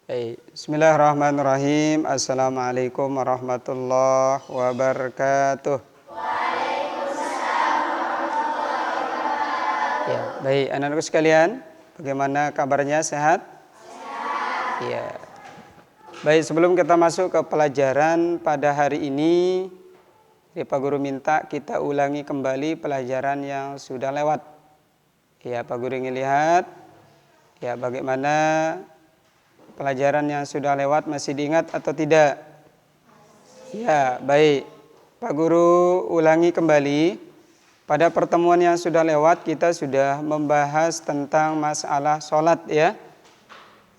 Baik, bismillahirrahmanirrahim. Assalamualaikum warahmatullahi wabarakatuh. Ya, baik anak-anakku sekalian, bagaimana kabarnya? Sehat? Ya. Baik, sebelum kita masuk ke pelajaran pada hari ini, Pak Guru minta kita ulangi kembali pelajaran yang sudah lewat. Ya, Pak Guru ingin lihat ya bagaimana pelajaran yang sudah lewat, masih diingat atau tidak? Ya, baik. Pak Guru ulangi kembali. Pada pertemuan yang sudah lewat kita sudah membahas tentang masalah sholat ya.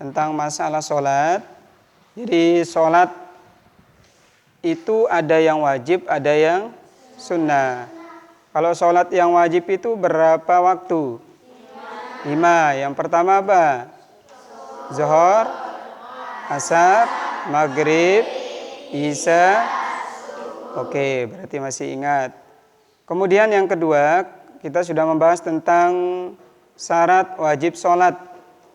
Tentang masalah sholat. Jadi sholat itu ada yang wajib, ada yang sunnah. Kalau sholat yang wajib itu berapa waktu? 5. Yang pertama apa? Zuhur, Asar, Maghrib, Isya. Oke, berarti masih ingat. Kemudian yang kedua, kita sudah membahas tentang syarat wajib sholat.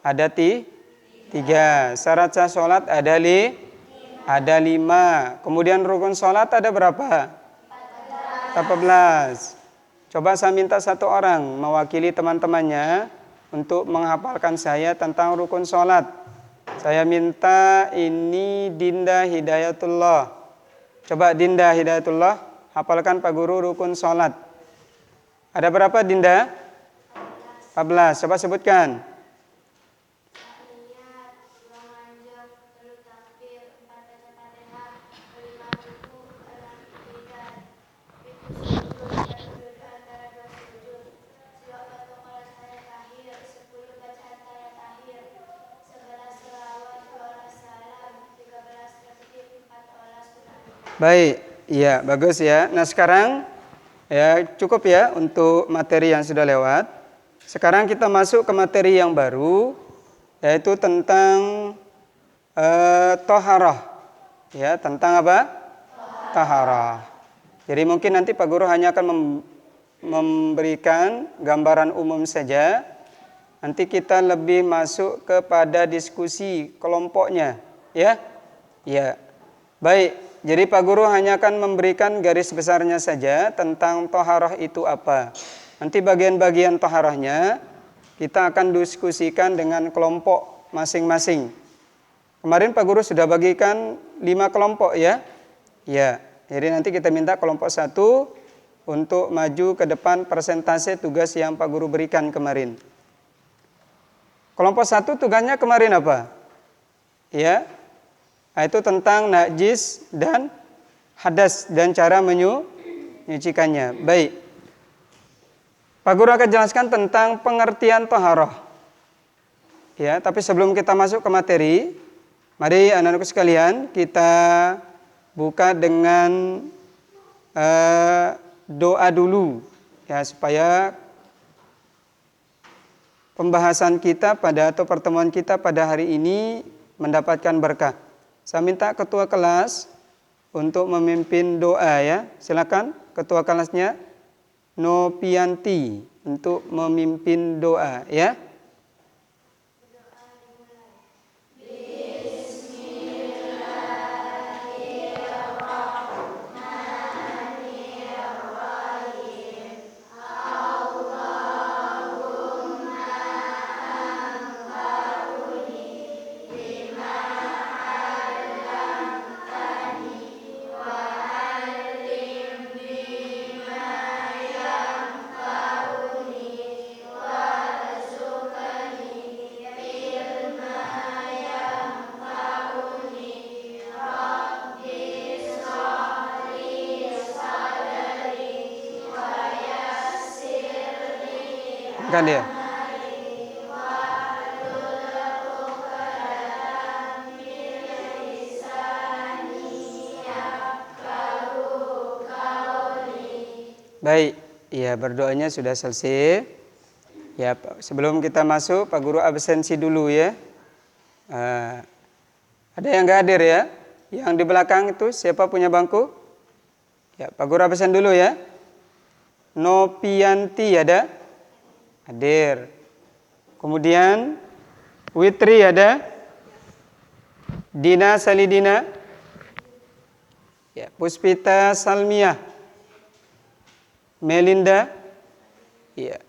Ada 3. Syarat sah sholat ada 5. Kemudian rukun sholat ada berapa? 14. Coba saya minta satu orang mewakili teman-temannya untuk menghafalkan saya tentang rukun sholat. Saya minta ini Dinda Hidayatullah. Coba Dinda Hidayatullah, hafalkan Pak Guru rukun sholat. Ada berapa Dinda? 14. Coba sebutkan. Baik, iya bagus ya. Nah sekarang ya cukup ya untuk materi yang sudah lewat. Sekarang kita masuk ke materi yang baru, yaitu tentang toharah. Ya, tentang apa? Toharah. Jadi mungkin nanti Pak Guru hanya akan memberikan gambaran umum saja. Nanti kita lebih masuk kepada diskusi kelompoknya, ya. Ya. Baik, jadi Pak Guru hanya akan memberikan garis besarnya saja tentang toharah itu apa. Nanti bagian-bagian toharahnya kita akan diskusikan dengan kelompok masing-masing. Kemarin Pak Guru sudah bagikan 5 kelompok ya. Ya, jadi nanti kita minta kelompok 1 untuk maju ke depan persentase tugas yang Pak Guru berikan kemarin. Kelompok 1 tugasnya kemarin apa? Ya, itu tentang najis dan hadas dan cara menyucikannya. Baik. Pak Guru akan jelaskan tentang pengertian toharah. Ya, tapi sebelum kita masuk ke materi, mari anak-anakku sekalian kita buka dengan doa dulu ya supaya pembahasan kita atau pertemuan kita pada hari ini mendapatkan berkah. Saya minta ketua kelas untuk memimpin doa ya. Silakan ketua kelasnya Nopianti untuk memimpin doa ya. Kan dia. Baik, ya berdoanya sudah selesai. Ya, sebelum kita masuk, Pak Guru absensi dulu ya. Ada yang nggak hadir ya? Yang di belakang itu siapa punya bangku? Ya, Pak Guru absen dulu ya. Nopianti ada? Hadir. Kemudian Witri ada? Dina Salidina. Ya, Puspita Salmiah. Melinda. Ya.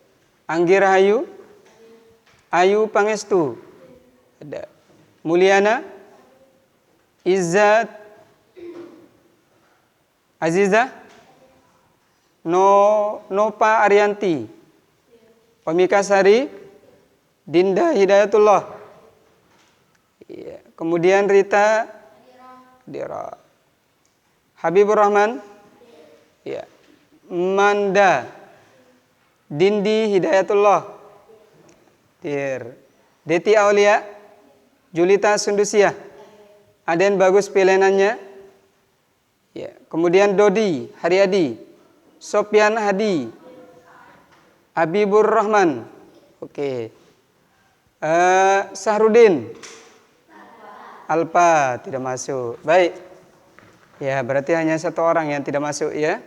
Anggi Rahayu. Ayu Pangestu. Ada. Mulyana. Izzat. Aziza. Nopa Arianti. Pamika Sari. Dinda Hidayatullah. Ya. Kemudian Rita. Dira. Habibur Rahman. Ya. Manda. Dindi Hidayatullah. Deti Aulia. Julita Sundusia. Aden bagus pilihannya. Ya. Kemudian Dodi Haryadi. Sopyan Hadi. Habibur Rahman. Oke. Sahrudin. Alpa tidak masuk. Baik. Ya, berarti hanya satu orang yang tidak masuk ya.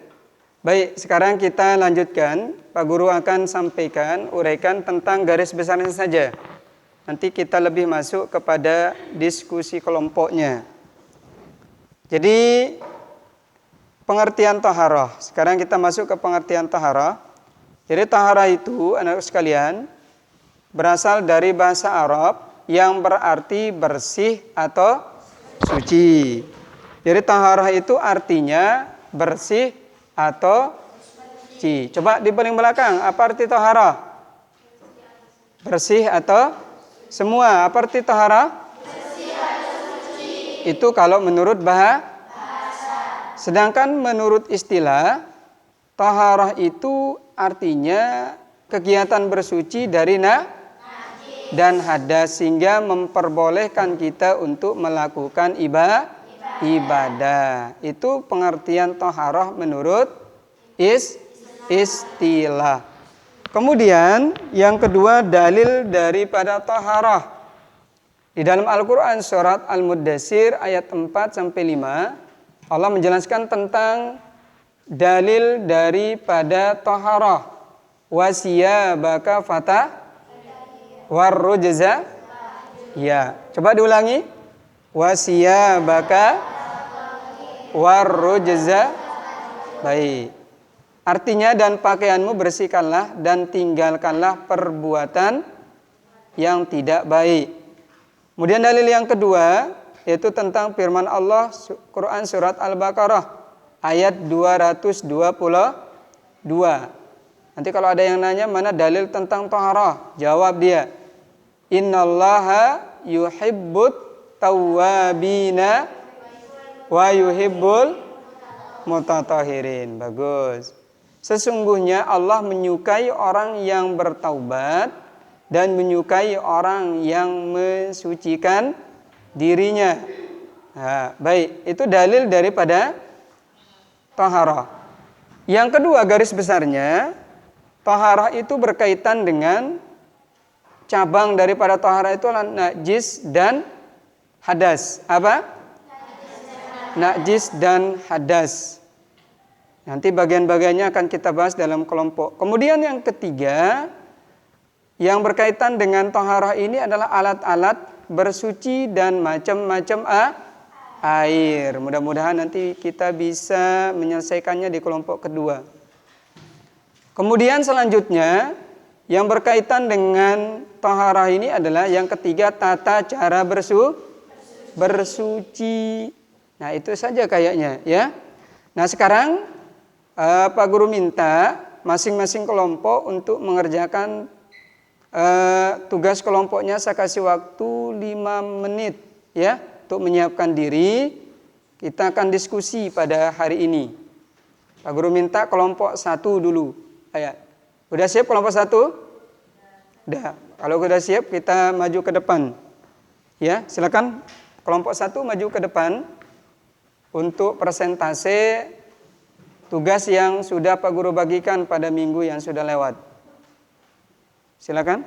Baik, sekarang kita lanjutkan. Pak Guru akan sampaikan, uraikan tentang garis besarnya saja. Nanti kita lebih masuk kepada diskusi kelompoknya. Jadi, pengertian taharah. Sekarang kita masuk ke pengertian taharah. Jadi taharah itu, anak sekalian, berasal dari bahasa Arab yang berarti bersih atau suci. Jadi taharah itu artinya bersih atau suci. Coba di paling belakang, apa arti taharah? Bersih atau semua? Apa arti taharah? Bersih atau suci. Itu kalau menurut bahasa. Sedangkan menurut istilah, taharah itu artinya kegiatan bersuci dari dan hadas sehingga memperbolehkan kita untuk melakukan ibadah. Itu pengertian taharah menurut istilah. Kemudian yang kedua dalil daripada taharah. Di dalam Al-Qur'an surat Al-Muddatsir ayat 4 sampai 5 Allah menjelaskan tentang dalil daripada taharah. Wasiyabaka fata warrujza. Ya, coba diulangi. Wasiyabaka warrujza. Baik. Artinya dan pakaianmu bersihkanlah dan tinggalkanlah perbuatan yang tidak baik. Kemudian dalil yang kedua yaitu tentang firman Allah Quran surat Al-Baqarah ayat 222. Nanti kalau ada yang nanya mana dalil tentang taharah, jawab dia. Innallaha yuhibbut tawwabina wa yuhibbul mutatahhirin. Bagus. Sesungguhnya Allah menyukai orang yang bertaubat dan menyukai orang yang mensucikan dirinya. Nah, baik, itu dalil daripada taharah. Yang kedua garis besarnya, taharah itu berkaitan dengan cabang daripada taharah itu adalah najis dan hadas. Apa? Najis dan hadas. Nanti bagian-bagiannya akan kita bahas dalam kelompok. Kemudian yang ketiga, yang berkaitan dengan taharah ini adalah alat-alat bersuci dan macam-macam air. Mudah-mudahan nanti kita bisa menyelesaikannya di kelompok kedua. Kemudian selanjutnya, yang berkaitan dengan taharah ini adalah yang ketiga, tata cara bersuci. Nah, itu saja kayaknya ya. Nah, sekarang Pak Guru minta masing-masing kelompok untuk mengerjakan tugas kelompoknya. Saya kasih waktu 5 menit ya untuk menyiapkan diri. Kita akan diskusi pada hari ini. Pak Guru minta kelompok 1 dulu. Ayo. Udah siap kelompok 1? Udah. Kalau sudah siap kita maju ke depan. Ya, silakan kelompok 1 maju ke depan untuk presentase tugas yang sudah Pak Guru bagikan pada minggu yang sudah lewat. Silakan.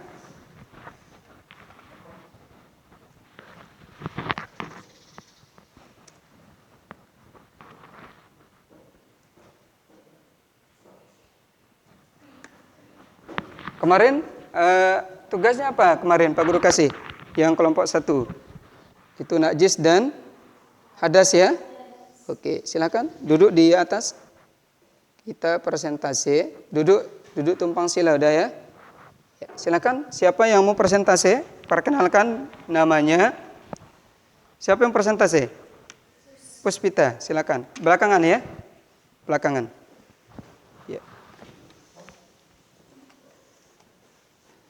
Kemarin tugasnya apa kemarin Pak Guru kasih? Yang kelompok 1. Itu najis dan hadas ya. Oke, silakan duduk di atas. Kita presentasi. Duduk tumpang sila udah ya. Ya, silakan, siapa yang mau presentasi? Perkenalkan namanya. Siapa yang presentasi? Puspita, silakan. Belakangan ya. Belakangan. Ya.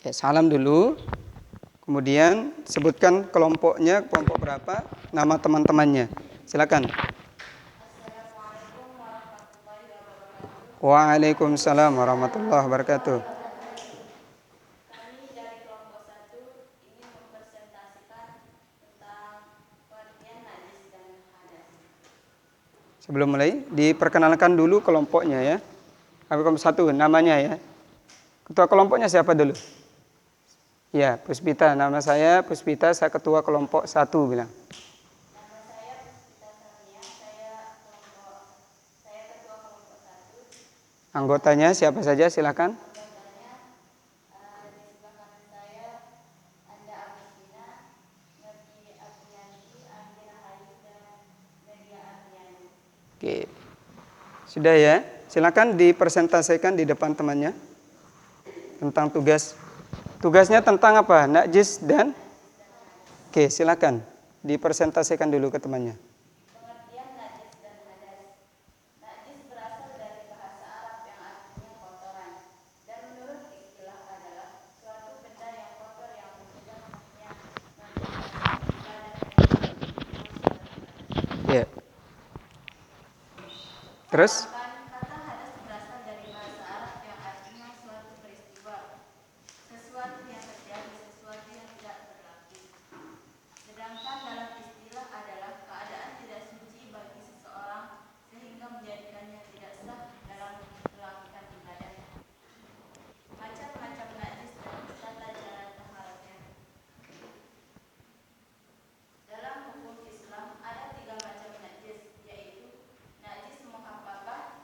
Ya, salam dulu. Kemudian sebutkan kelompoknya, kelompok berapa, nama teman-temannya. Silakan. Waalaikumsalam warahmatullahi wabarakatuh. Sebelum mulai, diperkenalkan dulu kelompoknya ya. Kelompok 1, namanya ya. Ketua kelompoknya siapa dulu? Ya, Puspita. Nama saya Puspita, saya ketua kelompok 1 bilang. Nama saya Puspita Samia, saya ketua kelompok 1. Anggotanya siapa saja silakan. Anggotanya di sebelah kanan saya Anda Agustina, Nurti Aprianti, Andi Rahayu, dan Media Apriani. Oke. Sudah ya. Silakan dipresentasikan di depan temannya tentang tugas. Tugasnya tentang apa? Najis dan Oke, silakan dipresentasikan dulu ke temannya. Pengertian najis dan hadas. Najis berasal dari bahasa Arab yang artinya kotoran, dan menurut istilah adalah suatu benda yang kotor yang mengubahnya menjadi ibadah Ya. Terus? Kata hadas berasal dari bahasa Arab yang artinya suatu peristiwa, sesuatu yang terjadi, sesuatu yang tidak berlaku. Sedangkan dalam istilah adalah keadaan tidak suci bagi seseorang sehingga menjadikannya tidak sah dalam melakukan ibadah. Macam-macam najis dan tata cara taharatnya. Dalam hukum Islam ada 3 macam najis, yaitu najis muhaqqaqah,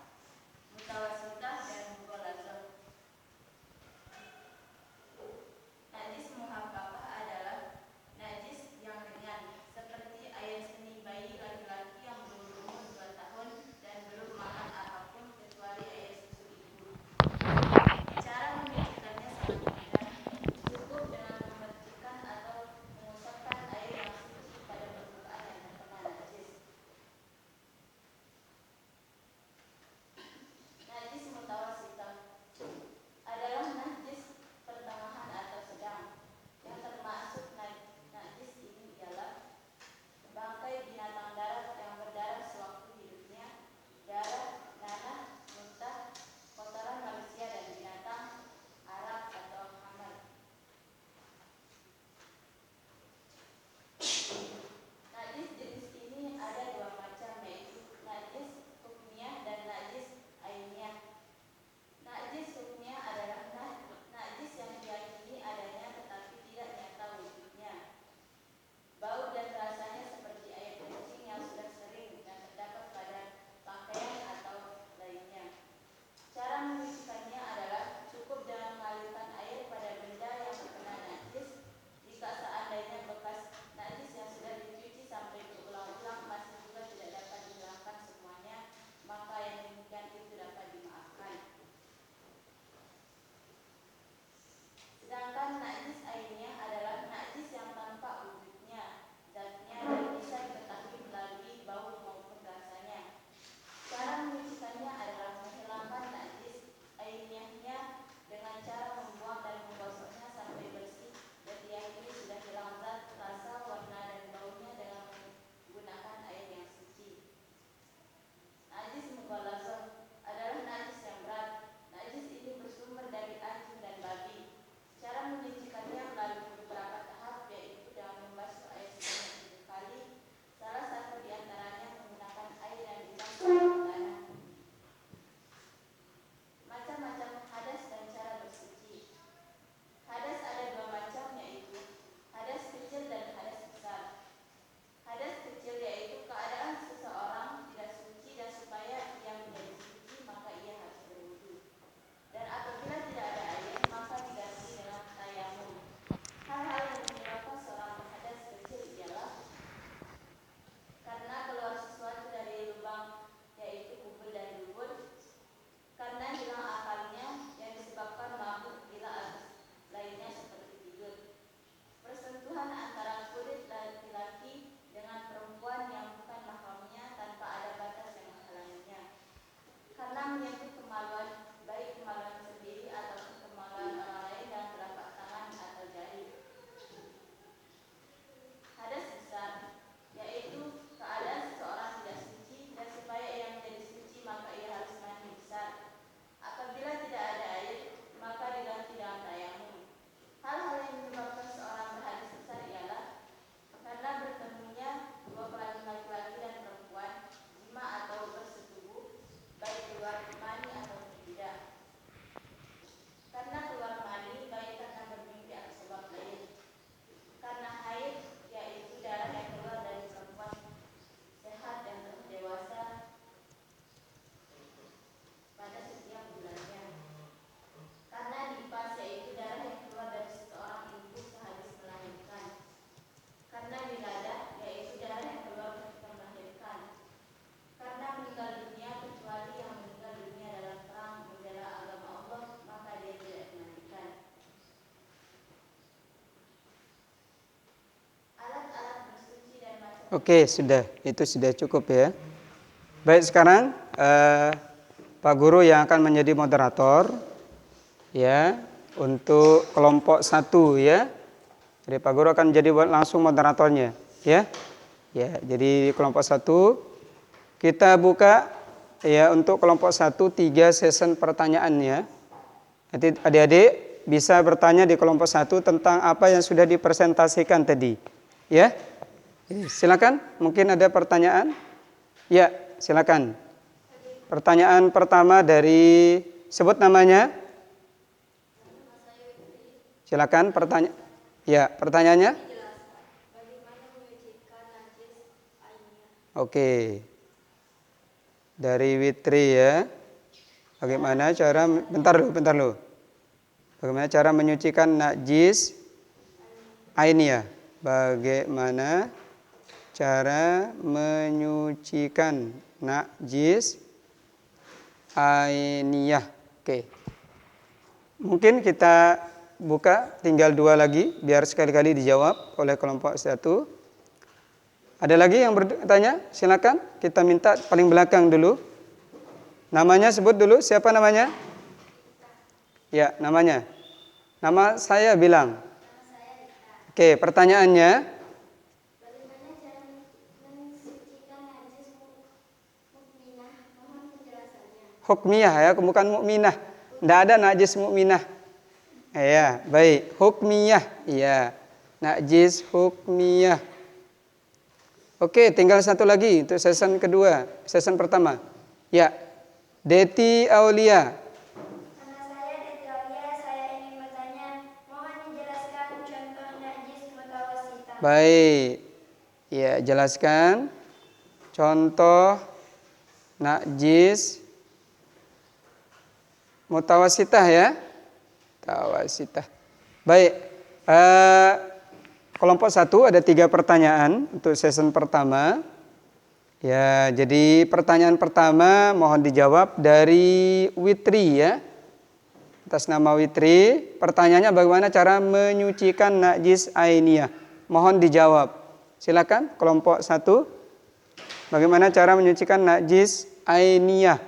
Oke, sudah. Itu sudah cukup ya. Baik, sekarang Pak Guru yang akan menjadi moderator ya untuk kelompok 1 ya. Jadi Pak Guru akan menjadi langsung moderatornya ya. Ya, jadi kelompok 1 kita buka ya untuk kelompok 1 3 sesi pertanyaan ya. Nanti adik-adik bisa bertanya di kelompok 1 tentang apa yang sudah dipresentasikan tadi. Ya. Silakan, mungkin ada pertanyaan? Ya, silakan. Pertanyaan pertama dari sebut namanya. Silakan Ya, pertanyaannya? Oke. Dari Witri ya. Bagaimana cara bentar dulu. Bagaimana cara menyucikan najis ainiyah? Bagaimana cara menyucikan najis ainiyah? Oke. Mungkin kita buka tinggal 2 lagi biar sekali-kali dijawab oleh kelompok 1. Ada lagi yang bertanya? Silakan. Kita minta paling belakang dulu. Namanya sebut dulu. Siapa namanya? Ya, namanya. Nama saya bilang. Oke, pertanyaannya. Bagaimana cara mensucikan najis mukminah? Mohon penjelasannya. Hukmiyah ya, bukan mukminah. Tidak ada najis mukminah. Ya, baik. Hukmiyah. Iya. Najis hukmiyah. Oke, tinggal satu lagi untuk sesi kedua, sesi pertama. Ya. Deti Aulia. Nama saya Deti Aulia, saya ingin bertanya, mohon dijelaskan contoh najis mutawasitah. Baik. Ya, jelaskan contoh najis mutawasitah ya. Mutawasitah. Baik. Kelompok 1 ada 3 pertanyaan untuk sesi pertama. Ya, jadi pertanyaan pertama mohon dijawab dari Witri ya. Atas nama Witri, pertanyaannya bagaimana cara menyucikan najis ainiyah? Mohon dijawab. Silakan kelompok 1. Bagaimana cara menyucikan najis ainiyah?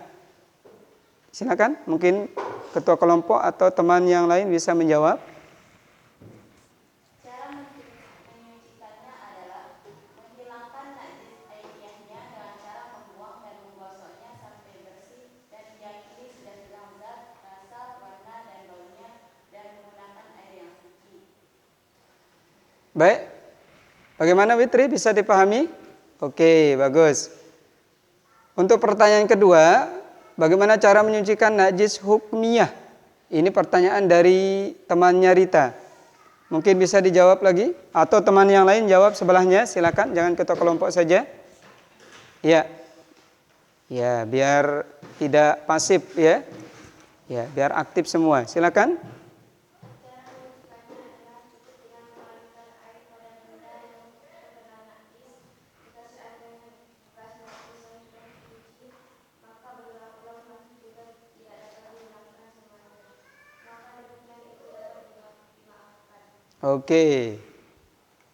Silakan, mungkin ketua kelompok atau teman yang lain bisa menjawab. Cara menyucikannya adalah menghilangkan najis ainiyahnya dengan cara membuang dan menggosoknya sampai bersih dan diyakini sudah hilang zat, rasa, warna, dan baunya dan menggunakan air yang suci. Baik. Bagaimana Witri, bisa dipahami? Oke, bagus. Untuk pertanyaan kedua, bagaimana cara menyucikan najis hukmiyah? Ini pertanyaan dari temannya Rita. Mungkin bisa dijawab lagi atau teman yang lain jawab sebelahnya, silakan, jangan ketua kelompok saja. Ya. Ya, biar tidak pasif ya. Ya, biar aktif semua. Silakan. Oke.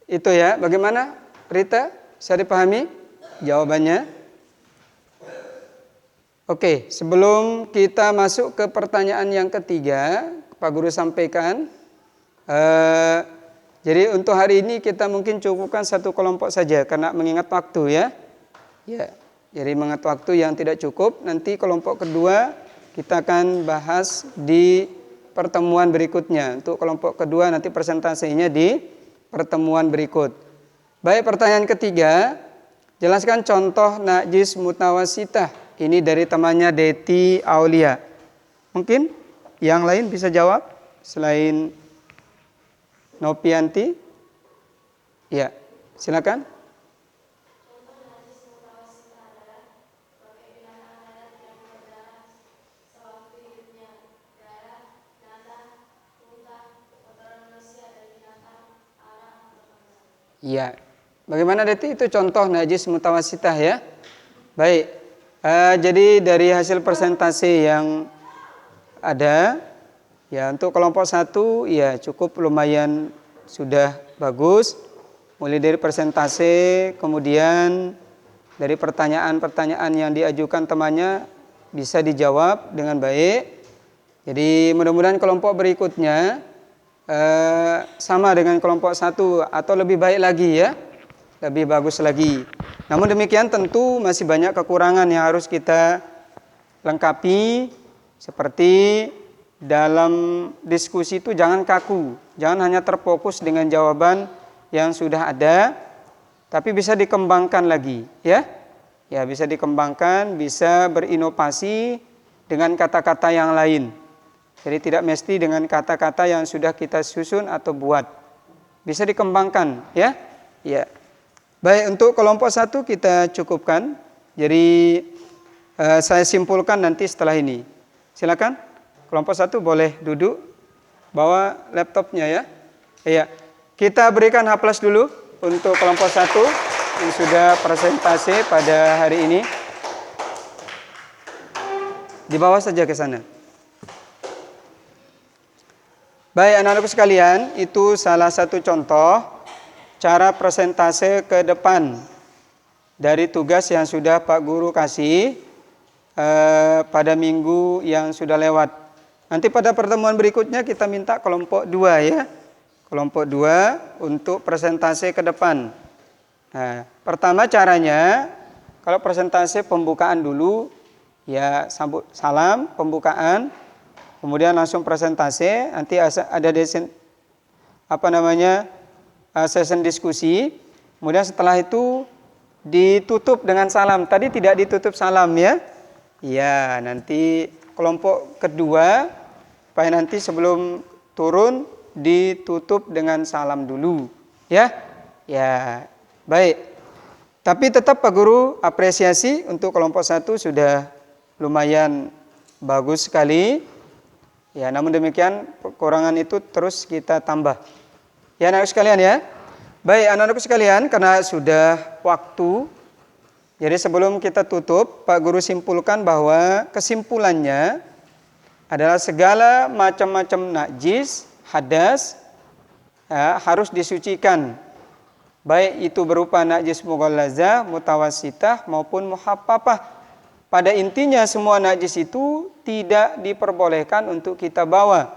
Itu ya, bagaimana Rita? Bisa dipahami jawabannya? Oke, sebelum kita masuk ke pertanyaan yang ketiga, Pak Guru sampaikan. Jadi untuk hari ini kita mungkin cukupkan 1 kelompok saja karena mengingat waktu ya. Ya, jadi mengingat waktu yang tidak cukup, nanti kelompok kedua kita akan bahas di pertemuan berikutnya. Untuk kelompok kedua nanti presentasinya di pertemuan berikut. Baik, pertanyaan ketiga, jelaskan contoh najis mutawasitah. Ini dari temannya Deti Aulia. Mungkin yang lain bisa jawab selain Nopianti? Ya, silakan. Iya. Bagaimana Deti? Itu contoh najis mutawasitah ya. Baik. Jadi dari hasil presentasi yang ada, ya untuk kelompok 1 ya cukup lumayan sudah bagus. mulai dari persentase, kemudian dari pertanyaan-pertanyaan yang diajukan temannya bisa dijawab dengan baik. Jadi mudah-mudahan kelompok berikutnya sama dengan kelompok 1 atau lebih baik lagi ya, lebih bagus lagi. Namun demikian tentu masih banyak kekurangan yang harus kita lengkapi, seperti dalam diskusi itu jangan kaku, jangan hanya terfokus dengan jawaban yang sudah ada, tapi bisa dikembangkan lagi ya. Ya, bisa dikembangkan, bisa berinovasi dengan kata-kata yang lain. Jadi tidak mesti dengan kata-kata yang sudah kita susun atau buat. Bisa dikembangkan ya. Ya. Baik, untuk kelompok 1 kita cukupkan. Jadi saya simpulkan nanti setelah ini. Silakan. Kelompok 1 boleh duduk. Bawa laptopnya ya. Iya. Kita berikan H+ dulu untuk kelompok 1 yang sudah presentasi pada hari ini. Di bawah saja ke sana. Baik anak-anakku sekalian, itu salah satu contoh cara presentase ke depan dari tugas yang sudah Pak Guru kasih pada minggu yang sudah lewat. Nanti pada pertemuan berikutnya kita minta kelompok 2 ya. Kelompok 2 untuk presentase ke depan. Nah, pertama caranya, kalau presentase pembukaan dulu, ya sambut salam, pembukaan. Kemudian langsung presentasi, nanti ada session diskusi. Kemudian setelah itu ditutup dengan salam. Tadi tidak ditutup salam ya. Ya, nanti kelompok kedua, supaya nanti sebelum turun ditutup dengan salam dulu. Ya, ya, baik. Tapi tetap Pak Guru apresiasi untuk kelompok 1 sudah lumayan bagus sekali. Ya, namun demikian kekurangan itu terus kita tambah. Ya anak-anak sekalian ya. Baik anak-anak sekalian, karena sudah waktu. Jadi sebelum kita tutup, Pak Guru simpulkan bahwa kesimpulannya adalah segala macam-macam najis, hadas ya, harus disucikan. Baik itu berupa najis mughallazah, mutawassitah maupun muhaffafah. Pada intinya semua najis itu tidak diperbolehkan untuk kita bawa.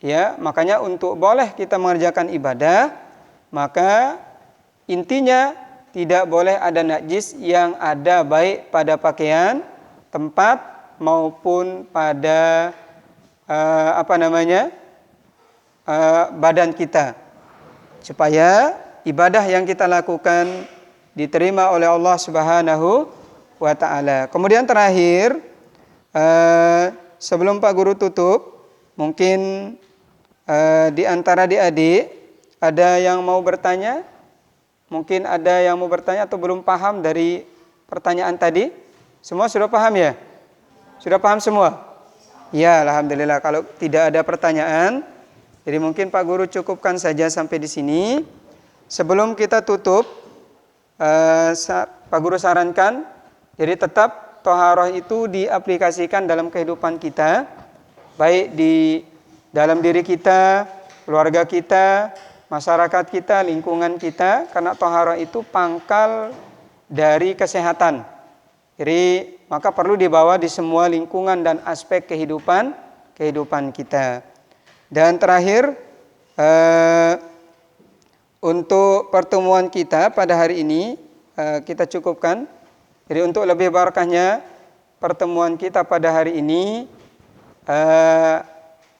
Ya, makanya untuk boleh kita mengerjakan ibadah, maka intinya tidak boleh ada najis yang ada baik pada pakaian, tempat maupun pada badan kita. Supaya ibadah yang kita lakukan diterima oleh Allah Subhanahu wa ta'ala. Kemudian terakhir, sebelum Pak Guru tutup, mungkin di antara adik-adik ada yang mau bertanya? Mungkin ada yang mau bertanya atau belum paham dari pertanyaan tadi? Semua sudah paham ya? Sudah paham semua? Ya, alhamdulillah. Kalau tidak ada pertanyaan, jadi mungkin Pak Guru cukupkan saja sampai di sini. Sebelum kita tutup, Pak Guru sarankan, jadi tetap thaharah itu diaplikasikan dalam kehidupan kita, baik di dalam diri kita, keluarga kita, masyarakat kita, lingkungan kita, karena thaharah itu pangkal dari kesehatan. Jadi maka perlu dibawa di semua lingkungan dan aspek kehidupan kita. Dan terakhir, untuk pertemuan kita pada hari ini kita cukupkan. Jadi untuk lebih barakahnya pertemuan kita pada hari ini,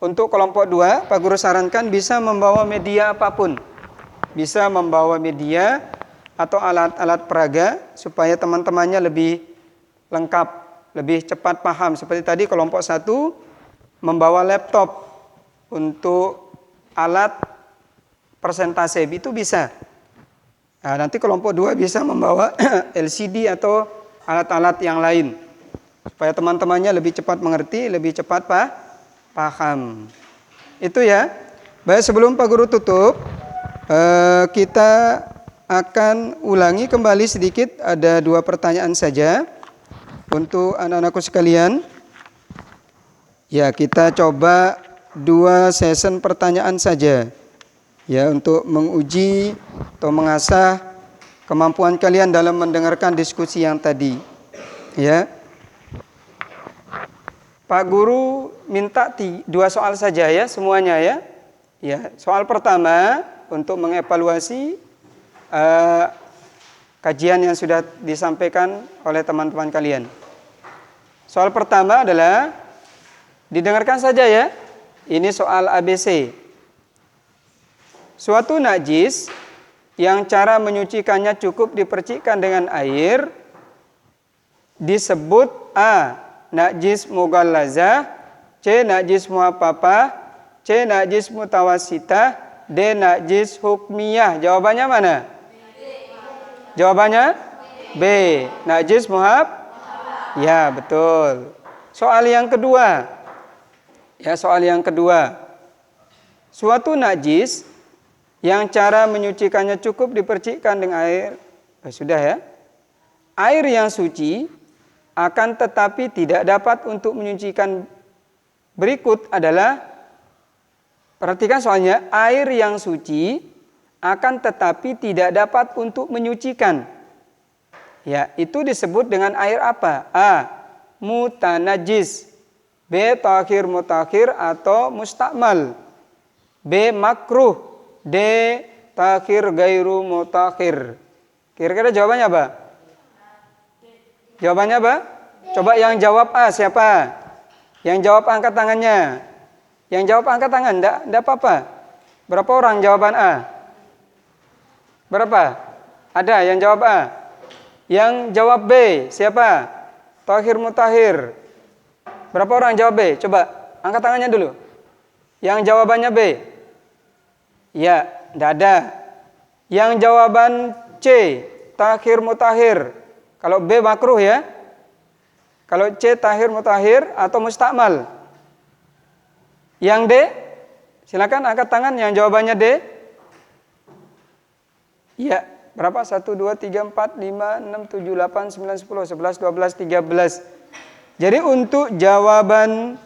untuk kelompok 2, Pak Guru sarankan bisa membawa media apapun. Bisa membawa media atau alat-alat peraga supaya teman-temannya lebih lengkap, lebih cepat paham. Seperti tadi kelompok 1 membawa laptop untuk alat persentase, itu bisa. Nah, nanti kelompok 2 bisa membawa LCD atau alat-alat yang lain supaya teman-temannya lebih cepat mengerti, lebih cepat paham. Itu ya. Baik, sebelum Pak Guru tutup, kita akan ulangi kembali sedikit, ada 2 pertanyaan saja untuk anak-anakku sekalian. Ya, kita coba 2 session pertanyaan saja. ya, untuk menguji atau mengasah kemampuan kalian dalam mendengarkan diskusi yang tadi. Ya. Pak Guru minta 2 soal saja ya semuanya ya. Ya, soal pertama untuk mengevaluasi kajian yang sudah disampaikan oleh teman-teman kalian. Soal pertama adalah didengarkan saja ya. Ini soal ABC. Suatu najis yang cara menyucikannya cukup dipercikkan dengan air disebut A. Najis mughallazah, C. Najis muhaffafah, C. Najis mutawassitah, D. Najis hukmiyah. Jawabannya mana? Jawabannya B. Najis muhaffafah. Ya, betul. Soal yang kedua. Ya, soal yang kedua. Suatu najis yang cara menyucikannya cukup dipercikkan dengan air. Sudah ya. Air yang suci akan tetapi tidak dapat untuk menyucikan. Berikut adalah, perhatikan soalnya, air yang suci akan tetapi tidak dapat untuk menyucikan. Ya, itu disebut dengan air apa? A. Mutanajis, B. Tahir mutakhir atau mustakmal, B. Makruh, D. Tahir gairu mutakhir. Kira-kira jawabannya apa? Jawabannya apa? Coba yang jawab A siapa? Yang jawab angkat tangannya. Yang jawab angkat tangan, enggak apa-apa. Berapa orang jawaban A? Berapa? Ada yang jawab A. Yang jawab B siapa? Tahir mutahhir. Berapa orang jawab B? Coba angkat tangannya dulu. Yang jawabannya B? Ya, enggak ada. Yang jawaban C, tahir mutahhir. Kalau B makruh ya. Kalau C tahir mutahhir atau mustakmal. Yang D, silakan angkat tangan yang jawabannya D. Iya, berapa? 1, 2, 3, 4, 5, 6, 7, 8, 9, 10, 11, 12, 13. Jadi untuk jawaban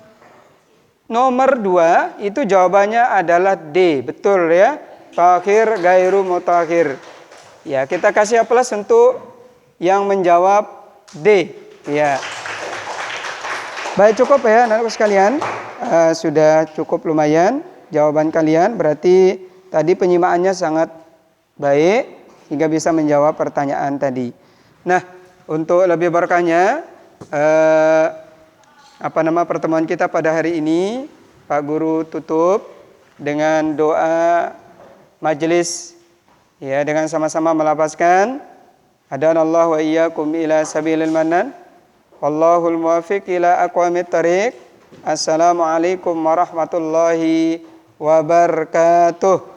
nomor 2 itu jawabannya adalah D. Betul ya. Tahir gairu mutahhir. Ya, kita kasih aplaus untuk yang menjawab D. Ya. Baik, cukup ya anak-anak sekalian. Sudah cukup lumayan jawaban kalian. Berarti tadi penyimaannya sangat baik hingga bisa menjawab pertanyaan tadi. Nah, untuk lebih berkahnya pertemuan kita pada hari ini, Pak Guru tutup dengan doa majelis ya, dengan sama-sama melafazkan hadanallahu wa iyyakum ila sabilil manan wallahul muwaffiq ila aqwamit thariq. Assalamualaikum warahmatullahi wabarakatuh.